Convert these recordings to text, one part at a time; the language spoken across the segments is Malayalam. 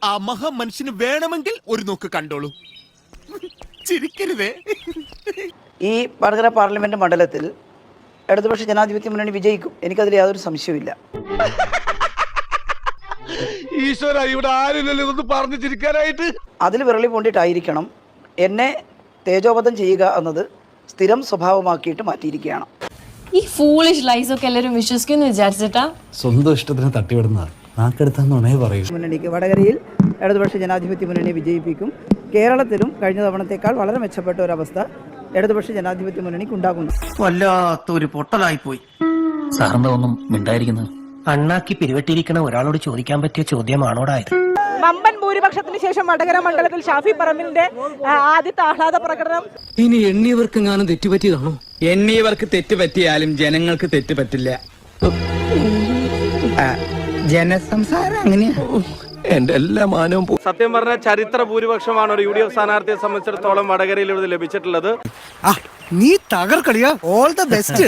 ആ മഹാമനുഷ്യന് വേണമെങ്കിൽ ഒരു നോക്ക് കണ്ടോളൂ. ചിരിക്കരുതേ. ഈ വടകര പാർലമെന്റ് മണ്ഡലത്തിൽ ഇടതുപക്ഷ ജനാധിപത്യ മുന്നണി വിജയിക്കും. എനിക്കതിൽ യാതൊരു സംശയവുമില്ല. ഈശ്വര, ഇവിടെ ആരില്ലല്ലോ ഇതൊന്ന് പറഞ്ഞു ചിരിക്കാനായിട്ട്. അതിൽ വിരളി പൂണ്ടിട്ടായിരിക്കണം എന്നെ തേജോവധം ചെയ്യുക എന്നത് സ്ഥിരം സ്വഭാവമാക്കിയിട്ട് മാറ്റിയിരിക്കുകയാണ്. ഈ ഫൂളിഷ് ലൈസ് ഒക്കെ എല്ലാവരും വിശ്വസിക്കുന്നു വിചാരിച്ചിട്ടാ? സ്വന്തം ഇഷ്ടത്തിന് തട്ടിവിടുന്ന നാക്കെടുത്താന്നുണേ പറയൂ. മുന്നണിക്ക് വടകരയിൽ ഇടതുപക്ഷ ജനാധിപത്യ മുന്നണി വിജയിപ്പിക്കും. കേരളത്തിലും കഴിഞ്ഞ തവണത്തേക്കാൾ വളരെ മെച്ചപ്പെട്ട ഒരവസ്ഥ ഇടതുപക്ഷ ജനാധിപത്യ മുന്നണിക്ക് ഉണ്ടാകുന്നു. വല്ലാത്തൊരു പൊട്ടലായിപ്പോയി. സാറിന്റെ ഒന്നും മിണ്ടായിരിക്കുന്നത് അണ്ണാക്കി പിരിവെട്ടിയിരിക്കണ ഒരാളോട് ചോദിക്കാൻ പറ്റിയ ചോദ്യമാണോടായത്? വമ്പൻ ഭൂരിപക്ഷത്തിന് ശേഷം വടകര മണ്ഡലത്തിൽ ഷാഫി പറമ്പിലിന്റെ ആദ്യത്തെ ആഹ്ലാദ പ്രകടനം. ഇനി എണ്ണിയവർക്ക് ഞാനും തെറ്റുപറ്റിയതാണോ? എണ്ണിയവർക്ക് തെറ്റുപറ്റിയാലും ജനങ്ങൾക്ക് തെറ്റുപറ്റില്ല. ജനസംസാരം അങ്ങനെയാ. എന്റെ എല്ലാ മാനവും സത്യം പറഞ്ഞ ചരിത്ര ഭൂരിപക്ഷമാണ് ഒരു UDF സ്ഥാനാർത്ഥിയെ സംബന്ധിച്ചിടത്തോളം വടകരയിൽ ഇവിടെ ലഭിച്ചിട്ടുള്ളത്. നീ തകർക്കളിയാ. All the best.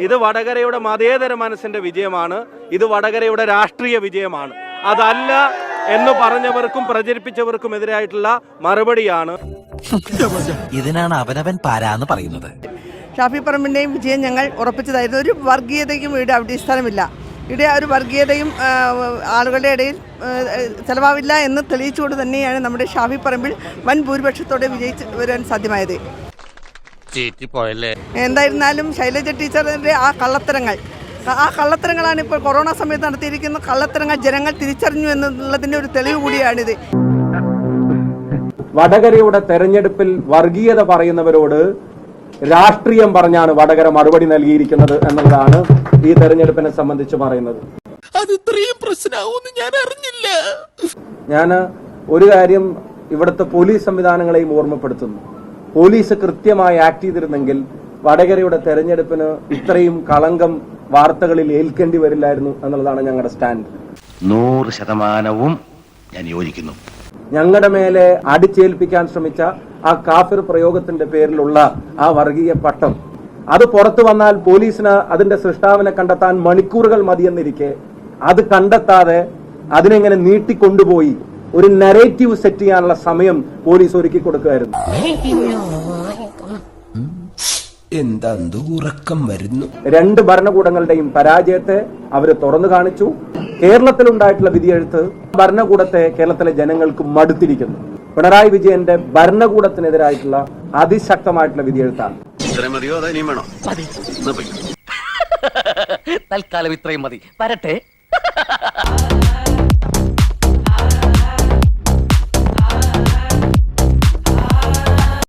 ഇത് വടകരയുടെ മതേതര മനസ്സിന്റെ വിജയമാണ്. ഇത് വടകരയുടെ രാഷ്ട്രീയ വിജയമാണ്. അതല്ല എന്ന് പറഞ്ഞവർക്കും പ്രചരിപ്പിച്ചവർക്കും എതിരായിട്ടുള്ള മറുപടിയാണ്. ഇതിനാണ് അവനവൻ പാരാന്ന് പറയുന്നത്. ഷാഫി പറമ്പിന്റെയും വിജയം ഞങ്ങൾ ഉറപ്പിച്ചതായിരുന്നു. ഒരു വർഗീയതയ്ക്കും ഇവിടെ അടിസ്ഥാനമില്ല. ഇവിടെ ഒരു വർഗീയതയും ആളുകളുടെ ഇടയിൽ ചെലവാവില്ല എന്ന് തെളിയിച്ചുകൊണ്ട് തന്നെയാണ് നമ്മുടെ ഷാഫി പറമ്പിൽ വൻ ഭൂരിപക്ഷത്തോടെ വിജയിച്ച് വരാൻ സാധ്യമായത്. എന്തായിരുന്നാലും ശൈലജ ടീച്ചറിന്റെ ആ കള്ളത്തരങ്ങളാണ് ഇപ്പോൾ കൊറോണ സമയത്ത് നടത്തിയിരിക്കുന്ന കള്ളത്തരങ്ങൾ ജനങ്ങൾ തിരിച്ചറിഞ്ഞു എന്നുള്ളതിന്റെ ഒരു തെളിവ് കൂടിയാണിത്. വടകരയുടെ തെരഞ്ഞെടുപ്പിൽ വർഗീയത പറയുന്നവരോട് രാഷ്ട്രീയം പറഞ്ഞാണ് വടകര മറുപടി നൽകിയിരിക്കുന്നത് എന്നുള്ളതാണ് ഈ തെരഞ്ഞെടുപ്പിനെ സംബന്ധിച്ച് പറയുന്നത്. അത് ഇത്രയും പ്രശ്നമാവുമെന്ന് ഞാൻ അറിഞ്ഞില്ല. ഞാൻ ഒരു കാര്യം ഇവിടുത്തെ പോലീസ് സംവിധാനങ്ങളെയും ഓർമ്മപ്പെടുത്തുന്നു. പോലീസ് കൃത്യമായി ആക്ട് ചെയ്തിരുന്നെങ്കിൽ വടകരയുടെ തെരഞ്ഞെടുപ്പിന് ഇത്രയും കളങ്കം വാർത്തകളിൽ ഏൽക്കേണ്ടി വരില്ലായിരുന്നു എന്നുള്ളതാണ് ഞങ്ങളുടെ സ്റ്റാൻഡ്. 100% ഞാൻ യോജിക്കുന്നു. ഞങ്ങളുടെ മേലെ അടിച്ചേൽപ്പിക്കാൻ ശ്രമിച്ച ആ കാഫിർ പ്രയോഗത്തിന്റെ പേരിലുള്ള ആ വർഗീയ പട്ടം അത് പുറത്തു വന്നാൽ പോലീസിന് അതിന്റെ സൃഷ്ടാവിനെ കണ്ടെത്താൻ മണിക്കൂറുകൾ മതിയെന്നിരിക്കെ അത് കണ്ടെത്താതെ അതിനെങ്ങനെ നീട്ടിക്കൊണ്ടുപോയി ഒരു നരേറ്റീവ് സെറ്റ് ചെയ്യാനുള്ള സമയം പോലീസ് ഒരുക്കി കൊടുക്കുകയായിരുന്നു. എന്താ ഉറക്കം വരുന്നു. രണ്ട് ഭരണകൂടങ്ങളുടെയും പരാജയത്തെ അവര് തുറന്നു കാണിച്ചു. കേരളത്തിലുണ്ടായിട്ടുള്ള വിധിയെഴുത്ത് ഭരണകൂടത്തെ കേരളത്തിലെ ജനങ്ങൾക്ക് മടുത്തിരിക്കുന്നു. പിണറായി വിജയന്റെ ഭരണകൂടത്തിനെതിരായിട്ടുള്ള അതിശക്തമായിട്ടുള്ള വിധിയെഴുത്താണ്. തൽക്കാലം ഇത്രയും മതി. വരട്ടെ.